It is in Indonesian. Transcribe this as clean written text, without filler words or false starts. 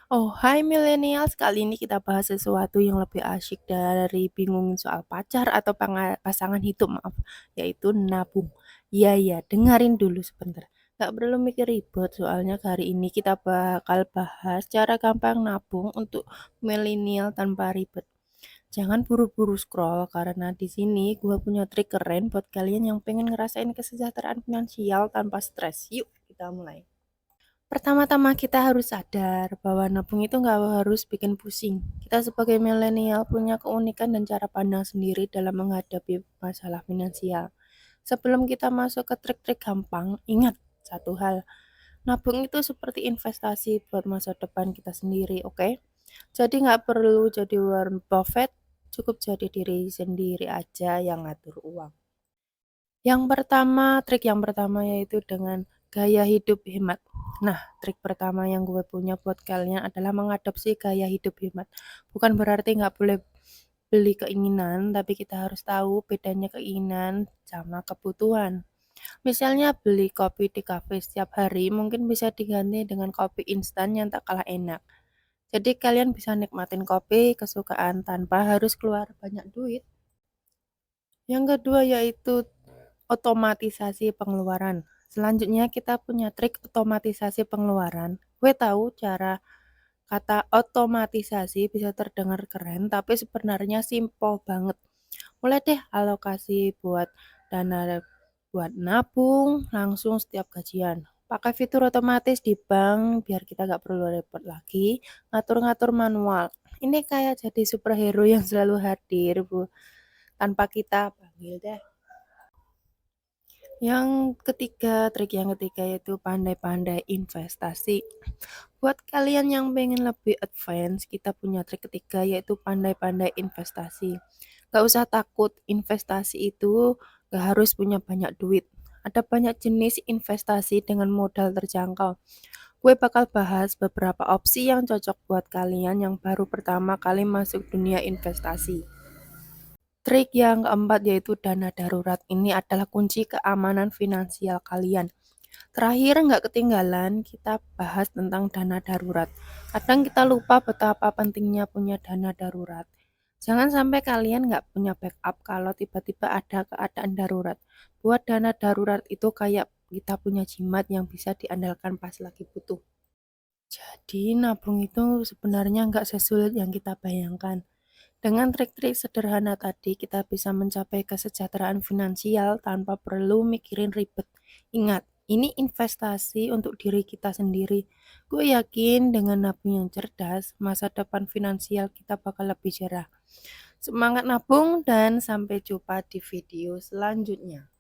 Oh, hai millennials. Kali ini kita bahas sesuatu yang lebih asyik dari bingungin soal pacar atau pasangan hidup, maaf, yaitu nabung. Iya, iya, dengerin dulu sebentar. Gak perlu mikir ribet, soalnya hari ini kita bakal bahas cara gampang nabung untuk milenial tanpa ribet. Jangan buru-buru scroll, karena di sini gue punya trik keren buat kalian yang pengen ngerasain kesejahteraan finansial tanpa stres. Yuk, kita mulai. Pertama-tama kita harus sadar bahwa nabung itu nggak harus bikin pusing. Kita sebagai milenial punya keunikan dan cara pandang sendiri dalam menghadapi masalah finansial. Sebelum kita masuk ke trik-trik gampang, ingat satu hal, nabung itu seperti investasi buat masa depan kita sendiri, oke? Jadi nggak perlu jadi Warren Buffett, cukup jadi diri sendiri aja yang ngatur uang. Trik yang pertama yaitu dengan gaya hidup hemat. Nah, trik pertama yang gue punya buat kalian adalah mengadopsi gaya hidup hemat. Bukan berarti nggak boleh beli keinginan, tapi kita harus tahu bedanya keinginan sama kebutuhan. Misalnya beli kopi di kafe setiap hari mungkin bisa diganti dengan kopi instan yang tak kalah enak. Jadi kalian bisa nikmatin kopi kesukaan tanpa harus keluar banyak duit. Yang kedua yaitu otomatisasi pengeluaran. Selanjutnya kita punya trik otomatisasi pengeluaran. Gue tahu cara kata otomatisasi bisa terdengar keren, tapi sebenarnya simple banget. Mulai deh alokasi buat dana buat nabung langsung setiap gajian. Pakai fitur otomatis di bank biar kita gak perlu repot lagi ngatur-ngatur manual. Ini kayak jadi superhero yang selalu hadir, Bu. Tanpa kita panggil deh. Trik yang ketiga yaitu pandai-pandai investasi. Buat kalian yang pengen lebih advance, kita punya trik ketiga yaitu pandai-pandai investasi. Gak usah takut, investasi itu gak harus punya banyak duit. Ada banyak jenis investasi dengan modal terjangkau. Gue bakal bahas beberapa opsi yang cocok buat kalian yang baru pertama kali masuk dunia investasi. Trik yang keempat yaitu dana darurat. Ini adalah kunci keamanan finansial kalian. Terakhir nggak ketinggalan kita bahas tentang dana darurat. Kadang kita lupa betapa pentingnya punya dana darurat. Jangan sampai kalian nggak punya backup kalau tiba-tiba ada keadaan darurat. Buat dana darurat itu kayak kita punya jimat yang bisa diandalkan pas lagi butuh. Jadi nabung itu sebenarnya nggak sesulit yang kita bayangkan. Dengan trik-trik sederhana tadi, kita bisa mencapai kesejahteraan finansial tanpa perlu mikirin ribet. Ingat, ini investasi untuk diri kita sendiri. Gue yakin dengan nabung yang cerdas, masa depan finansial kita bakal lebih cerah. Semangat nabung dan sampai jumpa di video selanjutnya.